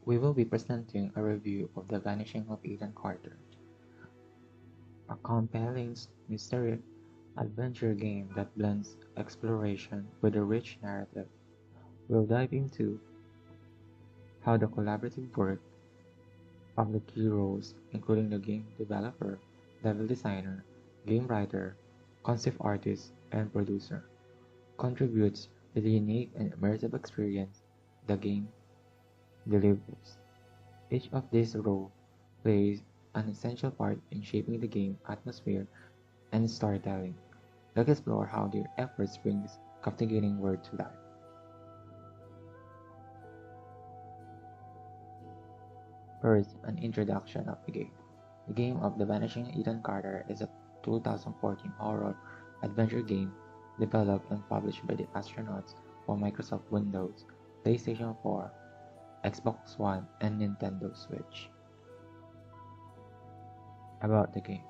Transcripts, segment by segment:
We will be presenting a review of The Vanishing of Ethan Carter, a compelling mystery adventure game that blends exploration with a rich narrative. We'll dive into how the collaborative work of the key roles, including the game developer, level designer, game writer, concept artist, and producer, contributes to the unique and immersive experience the game delivers. Each of these roles plays an essential part in shaping the game atmosphere and storytelling. Let's explore how their efforts bring this captivating world to life. First, an introduction of the game. The game of The Vanishing Ethan Carter is a 2014 horror adventure game developed and published by the astronauts for Microsoft Windows, PlayStation 4, Xbox One, and Nintendo Switch. About the game.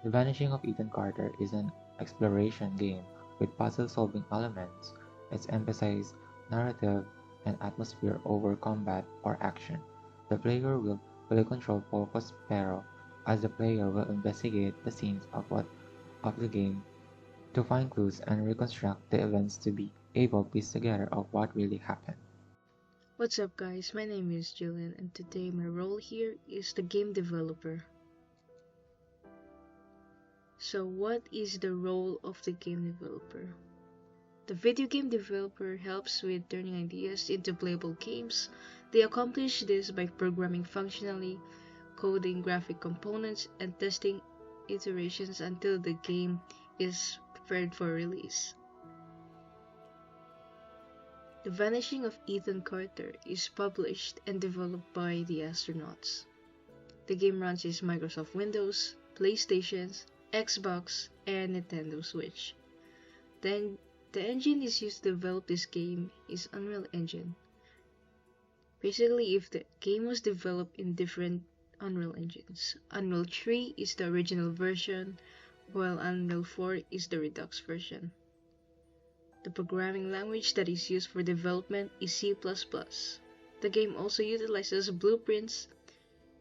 The Vanishing of Ethan Carter is an exploration game with puzzle-solving elements. It emphasizes narrative and atmosphere over combat or action. The player will fully control focus Pero as the player will investigate the scenes of the game to find clues and reconstruct the events to be able to piece together of what really happened. What's up guys, my name is Gillian and today my role here is the game developer. So what is the role of the game developer? The video game developer helps with turning ideas into playable games. They accomplish this by programming functionally, coding graphic components, and testing iterations until the game is prepared for release. The Vanishing of Ethan Carter is published and developed by the astronauts. The game runs in Microsoft Windows, PlayStation, Xbox, and Nintendo Switch. Then the engine is used to develop this game is Unreal Engine. Basically, if the game was developed in different Unreal engines, Unreal 3 is the original version, while Unreal 4 is the Redux version. The programming language that is used for development is C++. The game also utilizes Blueprints,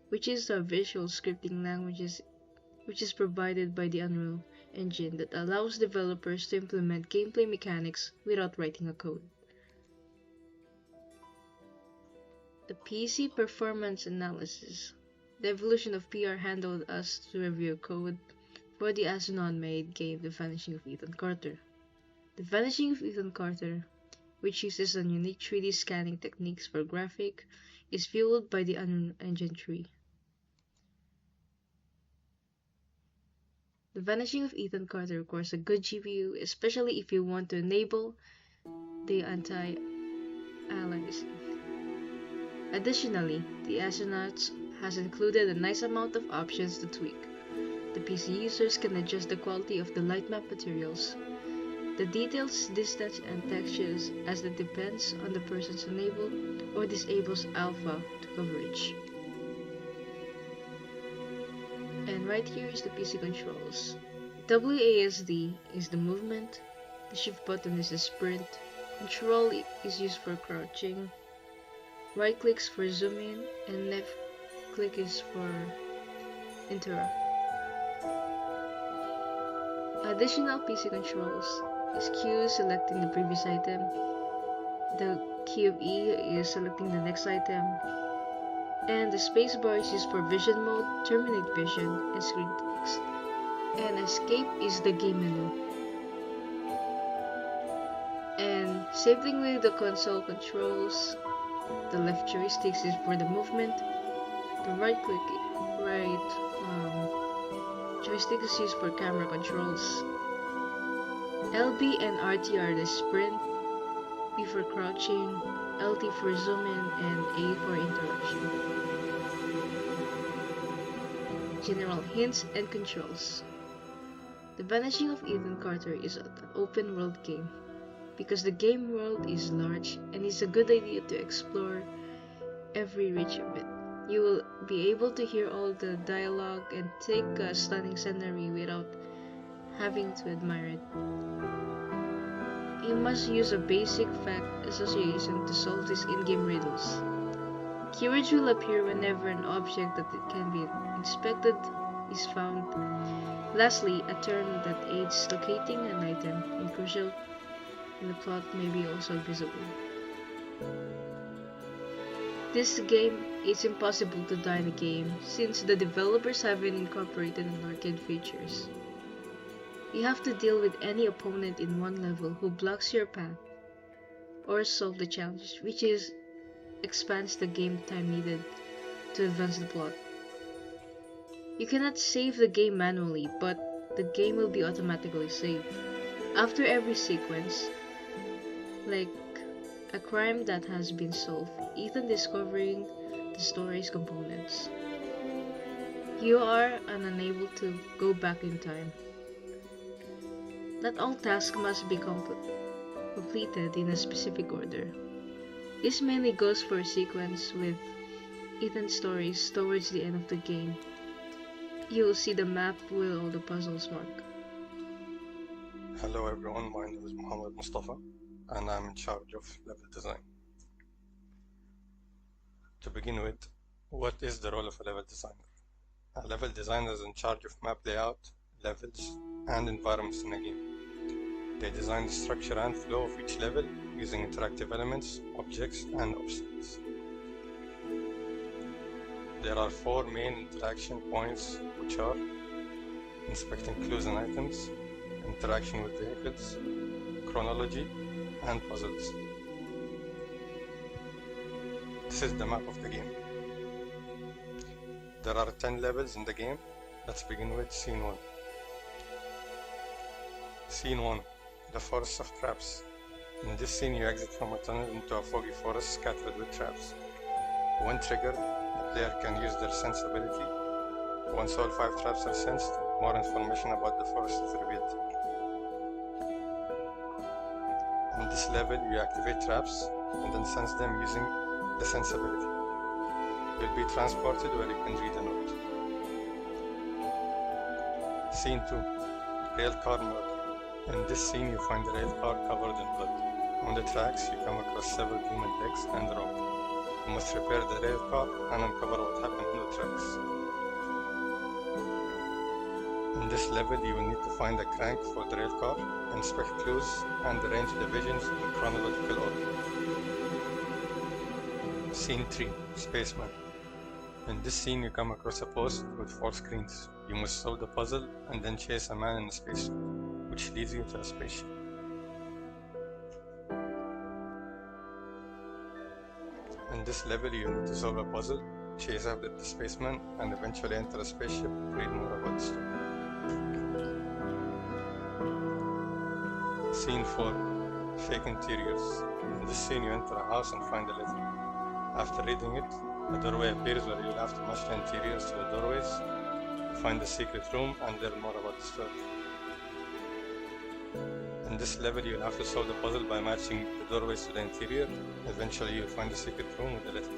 which is a visual scripting language which is provided by the Unreal Engine that allows developers to implement gameplay mechanics without writing a code. The PC performance analysis. The evolution of PR handled us to review code for the astronaut-made game The Vanishing of Ethan Carter. The Vanishing of Ethan Carter, which uses an unique 3D scanning techniques for graphic, is fueled by the Unreal Engine 3. The Vanishing of Ethan Carter requires a good GPU, especially if you want to enable the anti-aliasing. Additionally, the astronauts has included a nice amount of options to tweak. The PC users can adjust the quality of the light map materials, the details, distance, and textures as it depends on the person's enable or disables alpha to coverage. And right here is the PC controls. WASD is the movement, the shift button is the sprint, control is used for crouching, right clicks for zoom in, and left click is for interrupt. Additional PC controls is Q selecting the previous item, the key of E is selecting the next item, and the spacebar is used for vision mode, terminate vision, and screen text. And escape is the game menu. And same thing with the console controls. The left joystick is for the movement. The right joystick is used for camera controls. LB and RT are the sprint, B for crouching, LT for zoom in, and A for interaction. General hints and controls. The Vanishing of Ethan Carter is an open world game. Because the game world is large and it's a good idea to explore every reach of it. You will be able to hear all the dialogue and take a stunning scenery without having to admire it. You must use a basic fact association to solve these in-game riddles. Keywords will appear whenever an object that it can be inspected is found. Lastly, a term that aids locating an item in crucial in the plot may be also visible. This game is impossible to die in a game since the developers haven't incorporated an arcade features. You have to deal with any opponent in one level who blocks your path or solve the challenge, which expands the game time needed to advance the plot. You cannot save the game manually, but the game will be automatically saved. After every sequence, like a crime that has been solved, Ethan discovering the story's components. You are unable to go back in time. Not all tasks must be completed in a specific order. This mainly goes for a sequence with Ethan's stories towards the end of the game. You will see the map with all the puzzles marked. Hello everyone, my name is Mohamed Mustafa and I'm in charge of level design. To begin with, what is the role of a level designer? A level designer is in charge of map layout, levels, and environments in a game. They design the structure and flow of each level using interactive elements, objects, and obstacles. There are 4 main interaction points, which are inspecting clues and items, interaction with vehicles, chronology, and puzzles. This is the map of the game. There are 10 levels in the game. Let's begin with Scene 1. Scene 1. The Forest of Traps. In this scene, you exit from a tunnel into a foggy forest scattered with traps. When triggered, the player can use their sense ability. Once all 5 traps are sensed, more information about the forest is revealed. In this level, you activate traps and then sense them using the sense ability. You'll be transported where you can read a note. Scene 2. Railcar Murder. In this scene, you find the railcar covered in blood. On the tracks, you come across several human legs and a rope. You must repair the railcar and uncover what happened on the tracks. In this level, you will need to find a crank for the railcar, inspect clues, and arrange divisions in chronological order. Scene 3. Spaceman. In this scene, you come across a post with 4 screens. You must solve the puzzle and then chase a man in a spacesuit, which leads you to a spaceship. In this level, you need to solve a puzzle, chase after the spaceman, and eventually enter a spaceship to read more about the story. Scene 4. Fake Interiors. In this scene, you enter a house and find a letter. After reading it, a doorway appears where you'll have to match the interiors to the doorways, find the secret room, and learn more about the story. In this level, you'll have to solve the puzzle by matching the doorways to the interior. Eventually, you'll find the secret room with the letter.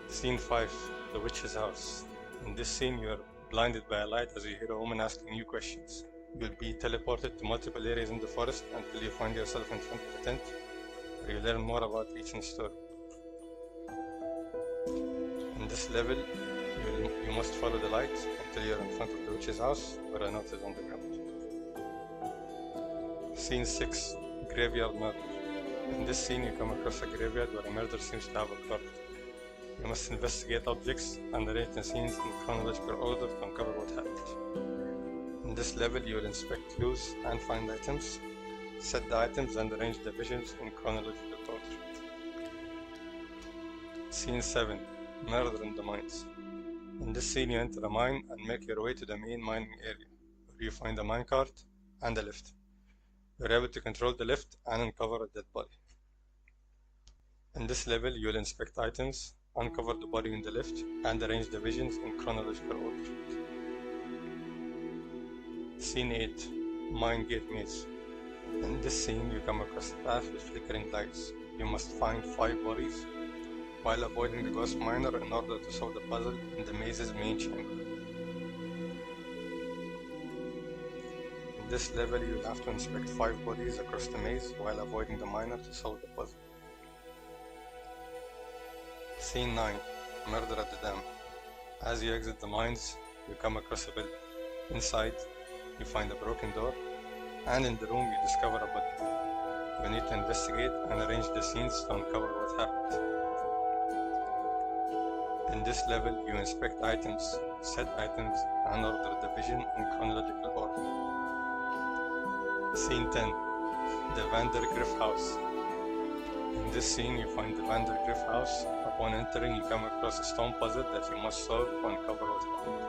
Scene 5. The Witch's House. In this scene, you are blinded by a light as you hear a woman asking you questions. You'll be teleported to multiple areas in the forest until you find yourself in front of a tent, where you learn more about each story. In this level, you must follow the light until you're in front of the witch's house, where a note is on the ground. Scene 6. Graveyard Murder. In this scene, you come across a graveyard where a murder seems to have occurred. You must investigate objects and arrange the scenes in chronological order to uncover what happened. In this level, you will inspect clues and find items, set the items and arrange the divisions in chronological order. Scene 7. Murder in the Mines. In this scene, you enter a mine and make your way to the main mining area, where you find a minecart and a lift. You are able to control the lift and uncover a dead body. In this level, you will inspect items, uncover the body in the lift, and arrange divisions in chronological order. Scene 8. Mine Gate Maze. In this scene, you come across a path with flickering lights. You must find 5 bodies while avoiding the ghost miner in order to solve the puzzle in the maze's main chamber. In this level, you will have to inspect 5 bodies across the maze while avoiding the miner to solve the puzzle. Scene 9. Murder at the dam. As you exit the mines, you come across a building. Inside, you find a broken door, and in the room you discover a body. You need to investigate and arrange the scenes to uncover what happened. In this level, you inspect items, set items, and order the division in chronological order. Scene 10. The Vandergriff House. In this scene, you find the Vandergriff House. Upon entering, you come across a stone puzzle that you must solve to uncover what happened.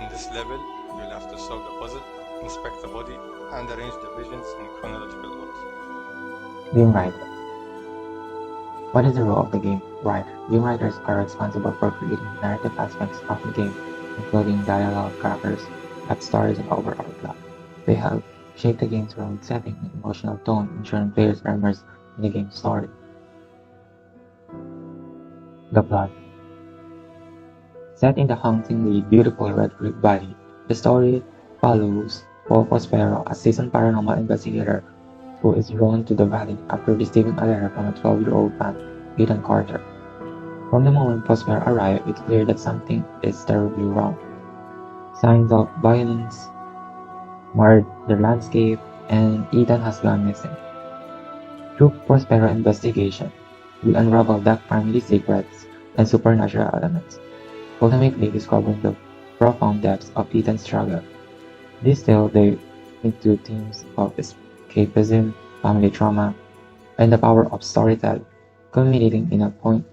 In this level, you'll have to solve the puzzle, inspect the body, and arrange the visions in chronological order. Game writer. What is the role of the game writer? Game writers are responsible for creating the narrative aspects of the game, including dialogue, characters, backstories, and overall plot. They help shape the game's world setting and emotional tone, ensuring players are immersed in the game's story. The plot. Set in the hauntingly beautiful Red Creek Valley, the story follows Paul Prospero, a seasoned paranormal investigator who is drawn to the valley after receiving a letter from a 12-year-old fan, Ethan Carter. From the moment Prospero arrives, it's clear that something is terribly wrong. Signs of violence marred the landscape, and Ethan has gone missing. Through Prospero investigation, we unravel dark family secrets and supernatural elements, ultimately discovering the profound depths of Ethan's struggle. This tale delves into themes of escapism, family trauma, and the power of storytelling, culminating in a point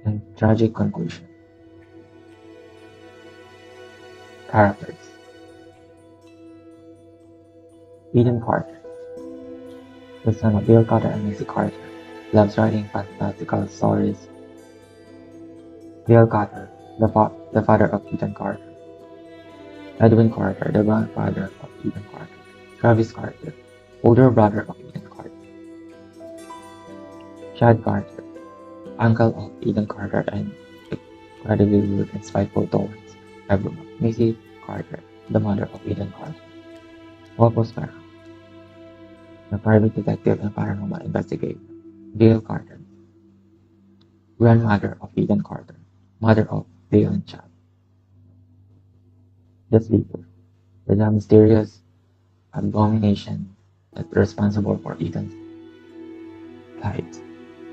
and tragic conclusion. Characters. Ethan Carter, the son of Bill Carter and Missy Carter, loves writing fantastical stories. Bill Carter, the father of Ethan Carter. Edwin Carter, the grandfather of Ethan Carter. Travis Carter, older brother of Ethan Carter. Chad Carter, uncle of Ethan Carter and incredibly rude and spiteful towards everyone. Missy Carter, the mother of Ethan Carter. Walpole Sparrow, the private detective and paranormal investigator. Dale Carter, grandmother of Ethan Carter, mother of Dale and Chad. The Sleeper, the mysterious abomination that's responsible for Ethan's plight,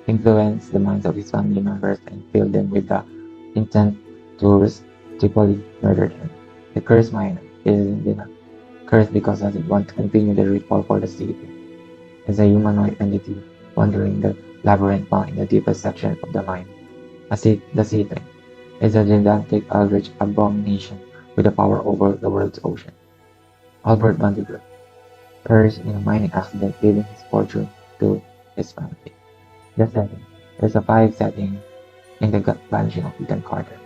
influenced the minds of his family members and filled them with the intent to ritually murder him. The cursed miner is indeed cursed because doesn't want to continue the ritual for the sleeping. As a humanoid entity wandering the labyrinth found in the deepest section of the mine. The Seething is a gigantic eldritch abomination with the power over the world's ocean. Albert Vanderbilt perished in a mining accident, leaving his fortune to his family. The setting. There's a 5 setting in the Vanishing of Ethan Carter.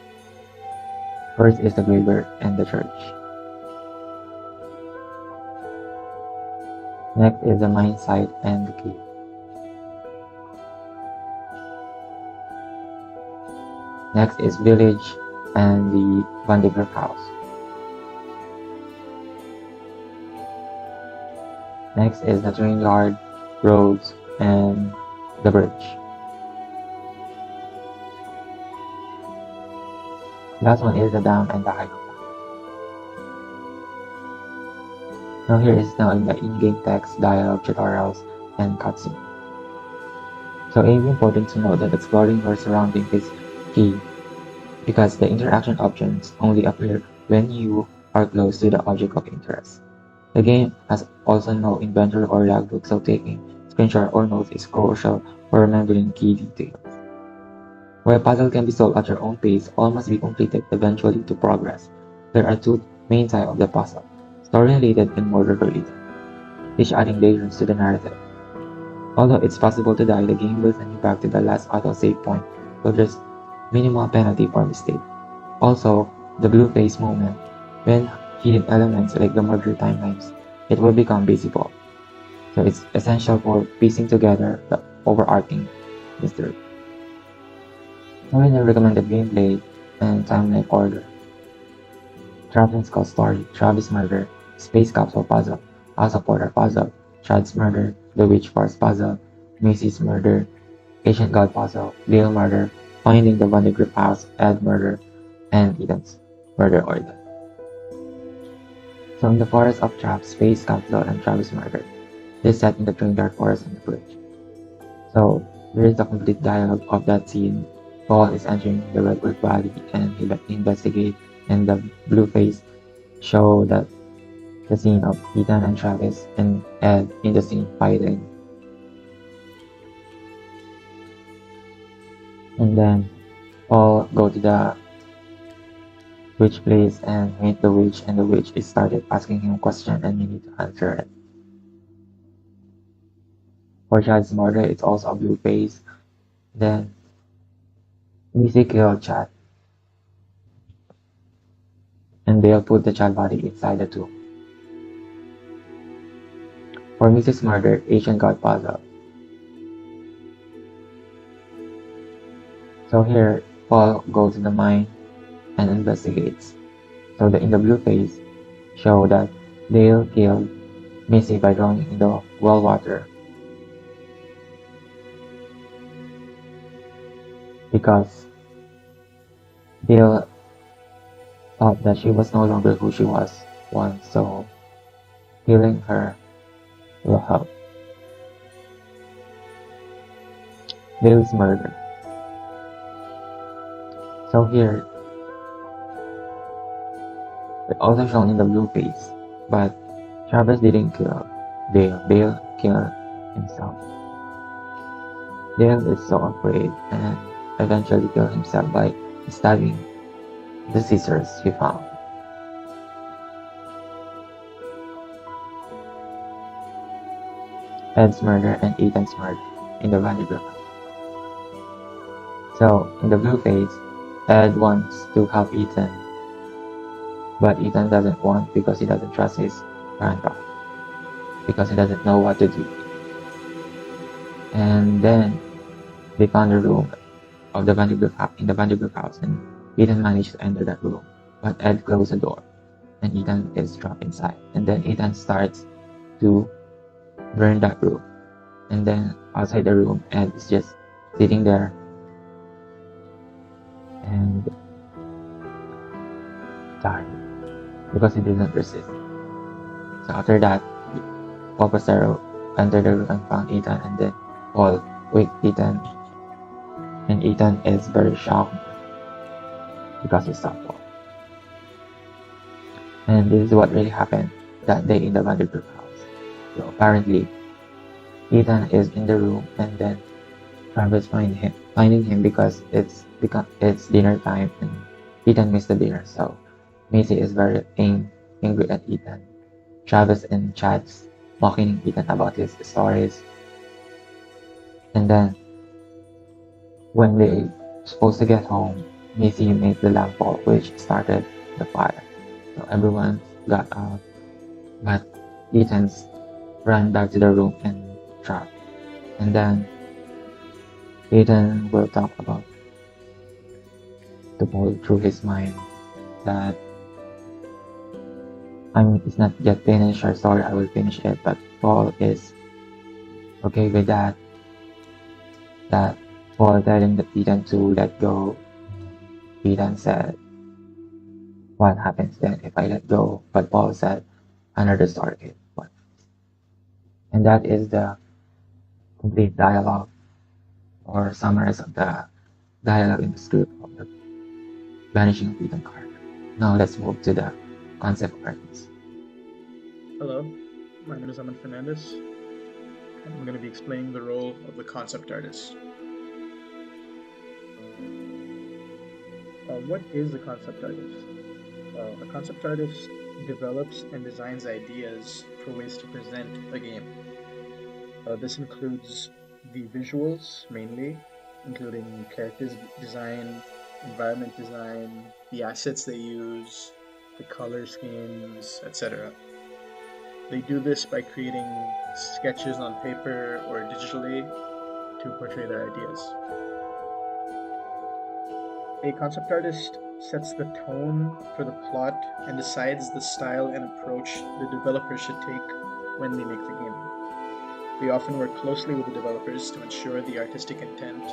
First is the graveyard and the church. Next is the mine site and the cave. Next is village and the Vandergriff house. Next is the train yard, roads, and the bridge. Last one is the dam and the hydro. Now here is now in the in-game text, dialogue, tutorials, and cutscene. So it is important to know that exploring your surroundings is key because the interaction options only appear when you are close to the object of interest. The game has also no inventory or logbook, so taking screenshots or notes is crucial for remembering key details. While a puzzle can be solved at your own pace, all must be completed eventually to progress. There are 2 main types of the puzzle, story-related and murder-related, each adding layers to the narrative. Although it's possible to die, the game will send you back to the last auto-save point, so there's minimal penalty for mistake. Also, the blue face moment, when hidden elements like the murder timelines, it will become visible. So it's essential for piecing together the overarching mystery. So in the recommended gameplay and timeline order: Traveling Skull Story, Travis Murder, Space Capsule Puzzle, House of Porter Puzzle, Chad's Murder, The Witch Force Puzzle, Macy's Murder, Agent God Puzzle, Leo Murder, Finding the Bunny Grip House, Ed Murder, and Eden's Murder Order. So in the Forest of Traps, Face, Outlaw, and Travis murdered. This set in the Twin Dark Forest on the bridge. So there is a complete dialogue of that scene. Paul is entering the Redwood Valley and he investigates, and the blue face show that the scene of Ethan and Travis and Ed in the scene fighting. And then Paul go to the witch place and meet the witch, and the witch is started asking him a question and he need to answer it. For Chad's murder, it's also a blue face. Then Missy killed Chad, and they'll put the child body inside the tomb. For Mrs. Murder, Asian got puzzled. So here, Paul goes to the mine and investigates. So in the blue face show that Dale killed Missy by drowning in the well water because Dale thought that she was no longer who she was once, so killing her will help. Dale's murder. So here, it's also shown in the blue face, but Travis didn't kill Dale. Dale killed himself. Dale is so afraid and eventually killed himself by stabbing the scissors he found. Ed's murder and Ethan's murder in the Vanderbilt. So, in the blue face, Ed wants to help Ethan, but Ethan doesn't want because he doesn't trust his grandpa, because he doesn't know what to do. And then they found the room of the Vanderbilt house, and Ethan managed to enter that room, but Ed closed the door, and Ethan is trapped inside. And then Ethan starts to burn that room, and then outside the room, Ed is just sitting there and died because he didn't resist. So after that, Paul Passero entered the room and found Ethan, and then Paul waked Ethan, and Ethan is very shocked because he saw Paul. And this is what really happened that day in the Vanderbilt house. So apparently, Ethan is in the room, and then Travis finding him because it's dinner time, and Ethan missed the dinner. So Macy is very angry at Ethan. Travis and Chad's mocking Ethan about his stories. And then when they supposed to get home, Macy made the lamp fall, which started the fire. So everyone got out, but Ethan's ran back to the room and trapped. And then Ethan will talk about to Paul through his mind that it's not yet finished our story, I will finish it, but Paul is okay with that. That Paul telling Ethan to let go. Ethan said, what happens then if I let go? But Paul said, another story. And that is the complete dialogue or summaries of the dialogue in the script of the Vanishing of Ethan Carter. Now let's move to the concept artists. Hello, my name is Aman Fernandez. I'm going to be explaining the role of the concept artist. What is the concept artist? A concept artist develops and designs ideas for ways to present a game. This includes the visuals mainly, including characters design, environment design, the assets they use, the color schemes, etc. They do this by creating sketches on paper or digitally to portray their ideas. A concept artist sets the tone for the plot and decides the style and approach the developer should take when they make the game. They often work closely with the developers to ensure the artistic intent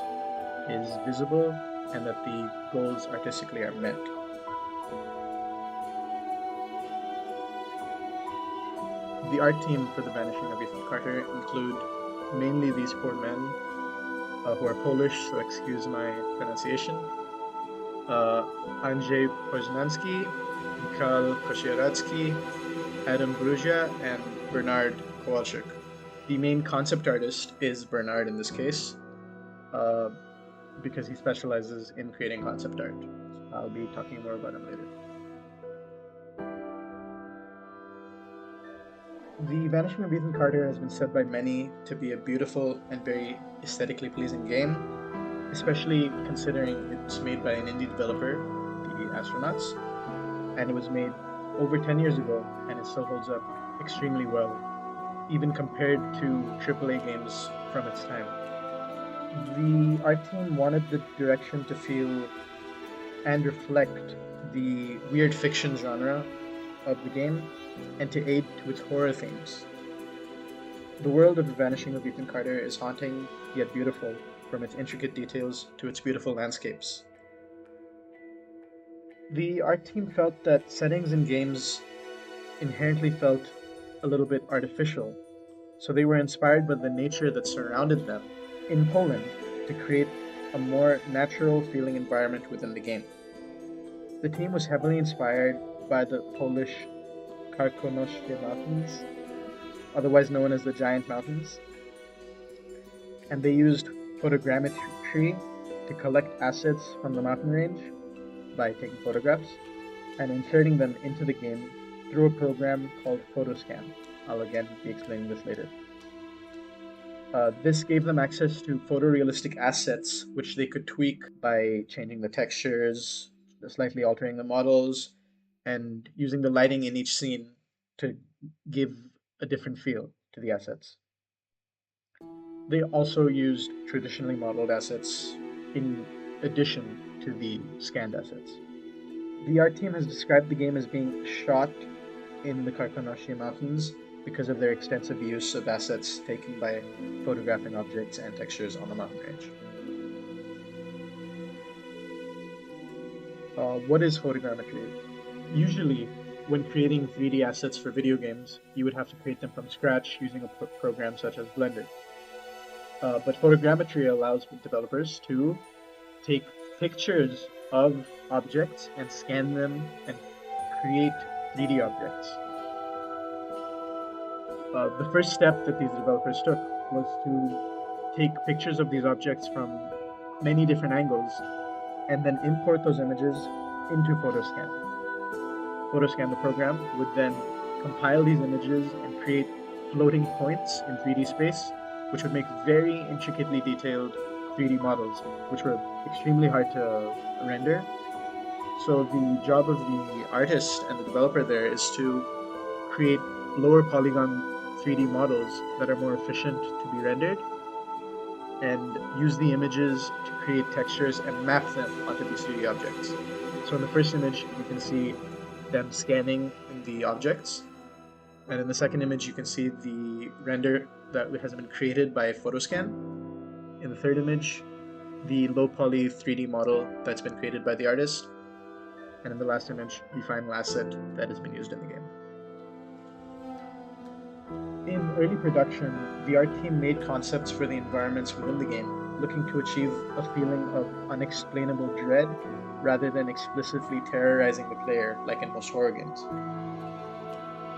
is visible and that the goals artistically are met. The art team for The Vanishing of Ethan Carter include mainly these four men who are Polish, so excuse my pronunciation. Andrzej Poznanski, Mikhail Kosieradzki, Adam Bruzia, and Bernard Kowalczyk. The main concept artist is Bernard in this case, because he specializes in creating concept art. I'll be talking more about him later. The Vanishing of Ethan Carter has been said by many to be a beautiful and very aesthetically pleasing game, especially considering it's made by an indie developer, the Astronauts, and it was made over 10 years ago and it still holds up extremely well, even compared to AAA games from its time. The art team wanted the direction to feel and reflect the weird fiction genre of the game and to aid to its horror themes. The world of The Vanishing of Ethan Carter is haunting yet beautiful, from its intricate details to its beautiful landscapes. The art team felt that settings in games inherently felt a little bit artificial, so they were inspired by the nature that surrounded them in Poland to create a more natural feeling environment within the game. The team was heavily inspired by the Polish Karkonosze Mountains, otherwise known as the Giant Mountains, and they used photogrammetry to collect assets from the mountain range by taking photographs and inserting them into the game through a program called PhotoScan. I'll again be explaining this later. This gave them access to photorealistic assets, which they could tweak by changing the textures, slightly altering the models, and using the lighting in each scene to give a different feel to the assets. They also used traditionally modeled assets in addition to the scanned assets. The art team has described the game as being shot in the Karkonosze Mountains because of their extensive use of assets taken by photographing objects and textures on the mountain range. What is photogrammetry? Usually, when creating 3D assets for video games, you would have to create them from scratch using a program such as Blender. But photogrammetry allows developers to take pictures of objects and scan them and create 3D objects. The first step that these developers took was to take pictures of these objects from many different angles and then import those images into PhotoScan. PhotoScan, the program, would then compile these images and create floating points in 3D space, which would make very intricately detailed 3D models, which were extremely hard to render. So the job of the artist and the developer there is to create lower polygon 3D models that are more efficient to be rendered and use the images to create textures and map them onto these 3D objects. So in the first image, you can see them scanning the objects, and in the second image, you can see the render that has been created by PhotoScan. In the third image, the low poly 3D model that's been created by the artist, and in the last image, the final asset that has been used in the game. In early production, the art team made concepts for the environments within the game, looking to achieve a feeling of unexplainable dread rather than explicitly terrorizing the player like in most horror games.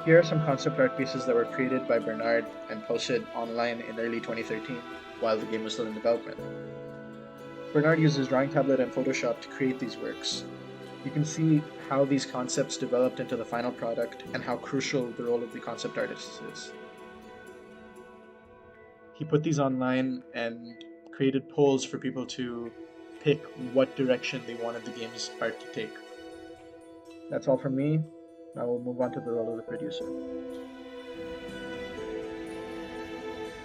Here are some concept art pieces that were created by Bernard and posted online in early 2013 while the game was still in development. Bernard uses drawing tablet and Photoshop to create these works. You can see how these concepts developed into the final product and how crucial the role of the concept artist is. He put these online and created polls for people to pick what direction they wanted the game's art to take. That's all from me. Now we'll move on to the role of the producer.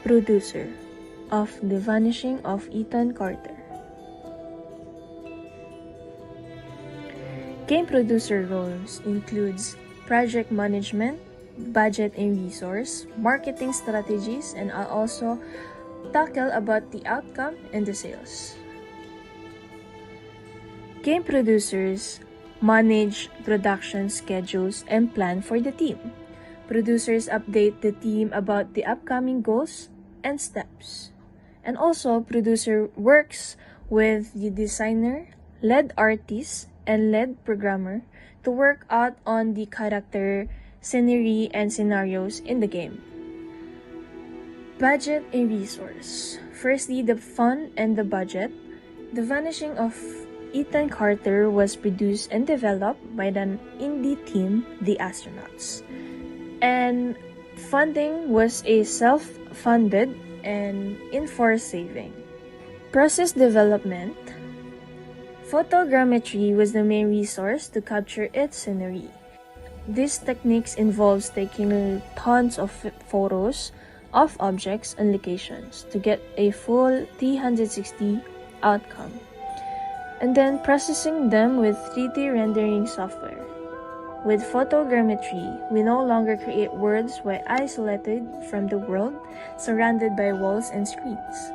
Producer of The Vanishing of Ethan Carter. Game producer roles includes project management, budget and resource, marketing strategies, and I'll also tackle about the outcome and the sales. Game producers manage production schedules and plan for the team. Producers update the team about the upcoming goals and steps. And also, producer works with the designer, lead artist, and lead programmer to work out on the character, scenery, and scenarios in the game. Budget and resource. Firstly, the fund and the budget. The Vanishing of Ethan Carter was produced and developed by the indie team, The Astronauts. And funding was a self-funded and enforced saving. Process development. Photogrammetry was the main resource to capture its scenery. This technique involves taking tons of photos of objects and locations to get a full 360 outcome, and then processing them with 3D rendering software. With photogrammetry, we no longer create worlds while isolated from the world, surrounded by walls and screens,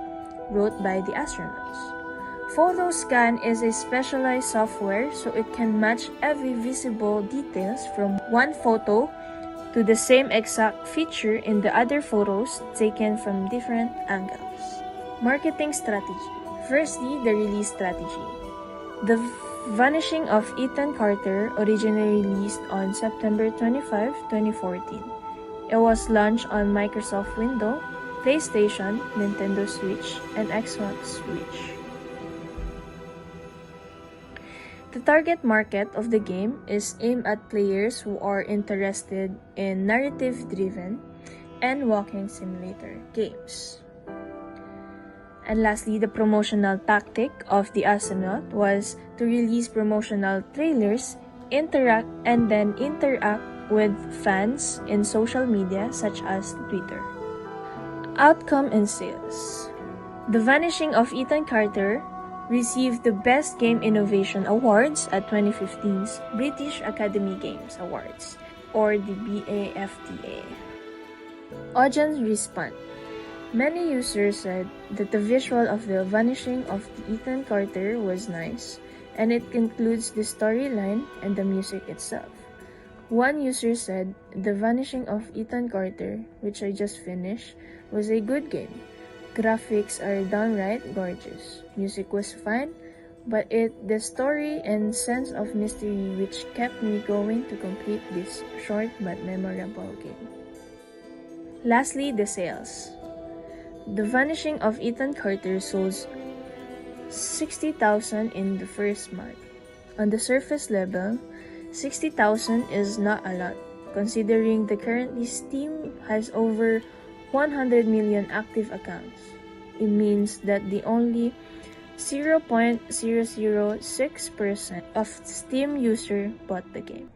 wrote by the astronauts. PhotoScan is a specialized software so it can match every visible details from one photo to the same exact feature in the other photos taken from different angles. Marketing strategy. Firstly, the release strategy. The Vanishing of Ethan Carter originally released on September 25, 2014. It was launched on Microsoft Windows, PlayStation, Nintendo Switch, and Xbox Switch. The target market of the game is aimed at players who are interested in narrative-driven and walking simulator games. And lastly, the promotional tactic of the astronaut was to release promotional trailers, interact with fans in social media such as Twitter. Outcome and sales. The Vanishing of Ethan Carter received the Best Game Innovation Awards at 2015's British Academy Games Awards, or the BAFTA. Audience response. Many users said that the visual of the Vanishing of Ethan Carter was nice, and it includes the storyline and the music itself. One user said, "The Vanishing of Ethan Carter, which I just finished, was a good game. Graphics are downright gorgeous. Music was fine, but the story and sense of mystery which kept me going to complete this short but memorable game." Lastly, the sales. The Vanishing of Ethan Carter sold 60,000 in the first month. On the surface level, 60,000 is not a lot, considering the currently Steam has over 100 million active accounts. It means that the only 0.006% of Steam users bought the game.